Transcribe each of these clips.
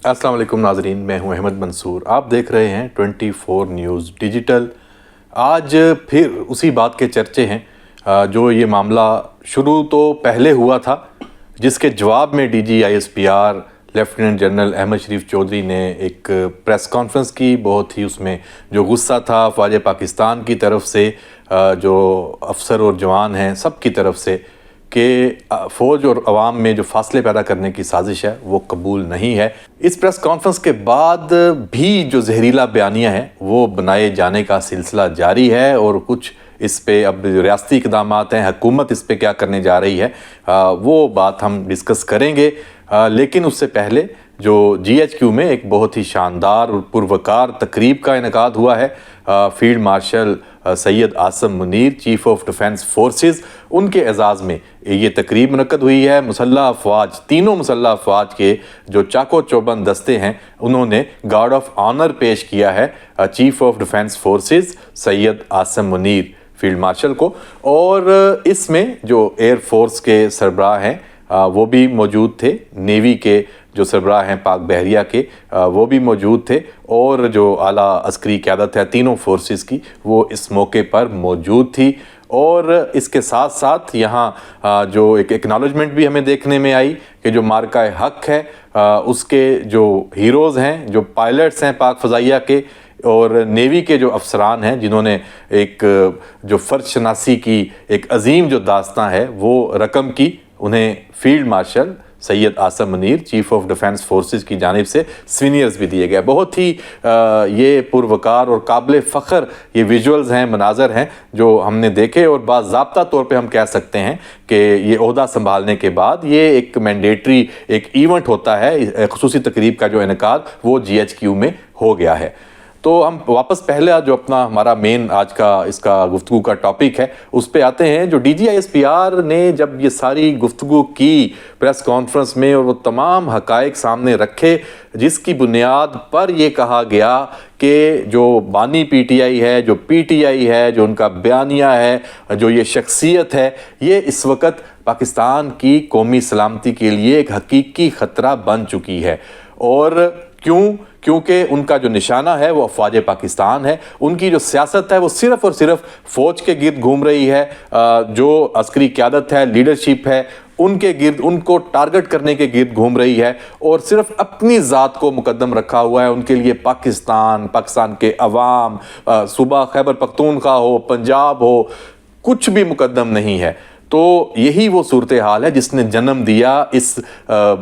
السلام علیکم ناظرین، میں ہوں احمد منصور. آپ دیکھ رہے ہیں 24 نیوز ڈیجیٹل. آج پھر اسی بات کے چرچے ہیں جو یہ معاملہ شروع تو پہلے ہوا تھا، جس کے جواب میں D G I S P R lieutenant general Ahmed Sharif Chaudhry نے ایک پریس کانفرنس کی. بہت ہی اس میں جو غصہ تھا افواج پاکستان کی طرف سے، جو افسر اور جوان ہیں سب کی طرف سے، کہ فوج اور عوام میں جو فاصلے پیدا کرنے کی سازش ہے وہ قبول نہیں ہے. اس پریس کانفرنس کے بعد بھی جو زہریلا بیانیہ ہیں وہ بنائے جانے کا سلسلہ جاری ہے، اور کچھ اس پہ اب جو ریاستی اقدامات ہیں، حکومت اس پہ کیا کرنے جا رہی ہے وہ بات ہم ڈسکس کریں گے. لیکن اس سے پہلے جو جی ایچ کیو میں ایک بہت ہی شاندار اور پروقار تقریب کا انعقاد ہوا ہے. Field marshal Syed Asim Munir, chief of defence forces, ان کے اعزاز میں یہ تقریب منعقد ہوئی ہے. مسلح افواج، تینوں مسلح افواج کے جو چاقو چوبند دستے ہیں، انہوں نے گارڈ آف آنر پیش کیا ہے chief of defence forces Syed Asim Munir field marshal کو. اور اس میں جو ایئر فورس کے سربراہ ہیں وہ بھی موجود تھے، نیوی کے جو سربراہ ہیں پاک بحریہ کے وہ بھی موجود تھے، اور جو اعلیٰ عسکری قیادت ہے تینوں فورسز کی وہ اس موقع پر موجود تھی. اور اس کے ساتھ ساتھ یہاں جو ایک ایکنالوجمنٹ بھی ہمیں دیکھنے میں آئی کہ جو مارکہ حق ہے اس کے جو ہیروز ہیں، جو پائلٹس ہیں پاک فضائیہ کے اور نیوی کے جو افسران ہیں، جنہوں نے ایک جو فرد شناسی کی ایک عظیم جو داستان ہے وہ رقم کی، انہیں field marshal Syed Asim Munir chief of defence forces کی جانب سے سینئرز بھی دیے گئے. بہت ہی یہ پروقار اور قابل فخر یہ ویژولز ہیں، مناظر ہیں جو ہم نے دیکھے، اور باضابطہ طور پہ ہم کہہ سکتے ہیں کہ یہ عہدہ سنبھالنے کے بعد یہ ایک مینڈیٹری ایک ایونٹ ہوتا ہے. خصوصی تقریب کا جو انعقاد وہ جی ایچ کیو میں ہو گیا ہے. تو ہم واپس پہلے جو اپنا ہمارا مین آج کا اس کا گفتگو کا ٹاپک ہے اس پہ آتے ہیں. جو D G I S P R نے جب یہ ساری گفتگو کی پریس کانفرنس میں اور وہ تمام حقائق سامنے رکھے، جس کی بنیاد پر یہ کہا گیا کہ جو بانی پی ٹی آئی ہے، جو پی ٹی آئی ہے، جو ان کا بیانیہ ہے، جو یہ شخصیت ہے، یہ اس وقت پاکستان کی قومی سلامتی کے لیے ایک حقیقی خطرہ بن چکی ہے. اور کیونکہ ان کا جو نشانہ ہے وہ افواج پاکستان ہے. ان کی جو سیاست ہے وہ صرف اور صرف فوج کے گرد گھوم رہی ہے. جو عسکری قیادت ہے، لیڈرشپ ہے، ان کے گرد، ان کو ٹارگٹ کرنے کے گرد گھوم رہی ہے، اور صرف اپنی ذات کو مقدم رکھا ہوا ہے. ان کے لیے پاکستان کے عوام، صوبہ خیبر پختونخوا ہو، پنجاب ہو، کچھ بھی مقدم نہیں ہے. تو یہی وہ صورتحال ہے جس نے جنم دیا اس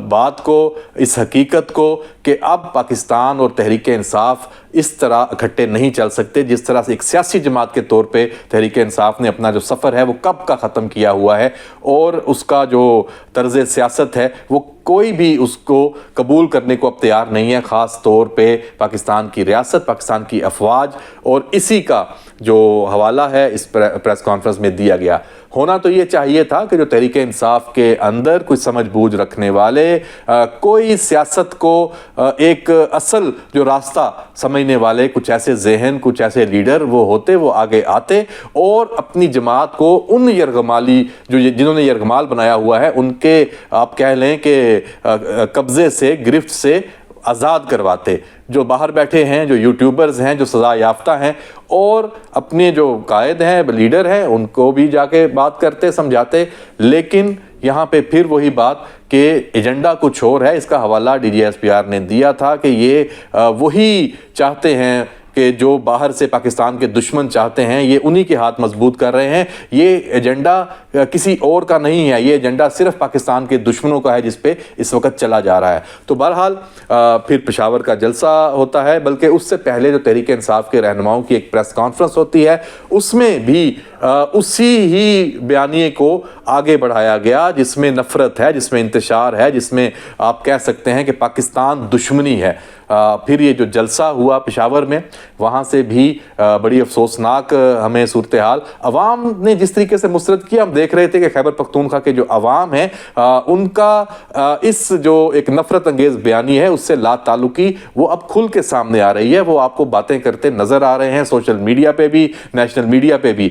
بات کو، اس حقیقت کو کہ اب پاکستان اور تحریک انصاف اس طرح اکٹھے نہیں چل سکتے جس طرح سے ایک سیاسی جماعت کے طور پہ تحریک انصاف نے اپنا جو سفر ہے وہ کب کا ختم کیا ہوا ہے، اور اس کا جو طرز سیاست ہے وہ کوئی بھی اس کو قبول کرنے کو اب تیار نہیں ہے، خاص طور پہ پاکستان کی ریاست، پاکستان کی افواج. اور اسی کا جو حوالہ ہے اس پریس کانفرنس میں دیا گیا. ہونا تو یہ چاہیے تھا کہ جو تحریک انصاف کے اندر کوئی سمجھ بوجھ رکھنے والے، کوئی سیاست کو ایک اصل جو راستہ سمجھنے والے کچھ ایسے ذہن، کچھ ایسے لیڈر وہ ہوتے، وہ آگے آتے اور اپنی جماعت کو ان یرغمالی جنہوں نے یرغمال بنایا ہوا ہے ان کے آپ کہہ لیں کہ قبضے سے، گرفت سے آزاد کرواتے. جو باہر بیٹھے ہیں، جو یوٹیوبرز ہیں، جو سزا یافتہ ہیں، اور اپنے جو قائد ہیں، لیڈر ہیں، ان کو بھی جا کے بات کرتے، سمجھاتے. لیکن یہاں پہ پھر وہی بات کہ ایجنڈا کچھ اور ہے. اس کا حوالہ D G S P R نے دیا تھا کہ یہ وہی چاہتے ہیں کہ جو باہر سے پاکستان کے دشمن چاہتے ہیں، یہ انہی کے ہاتھ مضبوط کر رہے ہیں. یہ ایجنڈا کسی اور کا نہیں ہے، یہ ایجنڈا صرف پاکستان کے دشمنوں کا ہے جس پہ اس وقت چلا جا رہا ہے. تو بہرحال پھر پشاور کا جلسہ ہوتا ہے، بلکہ اس سے پہلے جو تحریک انصاف کے رہنماؤں کی ایک پریس کانفرنس ہوتی ہے، اس میں بھی اسی ہی بیانیے کو آگے بڑھایا گیا جس میں نفرت ہے، جس میں انتشار ہے، جس میں آپ کہہ سکتے ہیں کہ پاکستان دشمنی ہے. پھر یہ جو جلسہ ہوا پشاور میں، وہاں سے بھی بڑی افسوسناک ہمیں صورتحال، عوام نے جس طریقے سے مسرت کیا، ہم دیکھ رہے تھے کہ خیبر پختونخوا کے جو عوام ہیں ان کا اس جو ایک نفرت انگیز بیانی ہے اس سے لا تعلقی وہ اب کھل کے سامنے آ رہی ہے. وہ آپ کو باتیں کرتے نظر آ رہے ہیں سوشل میڈیا پہ بھی، نیشنل میڈیا پہ بھی.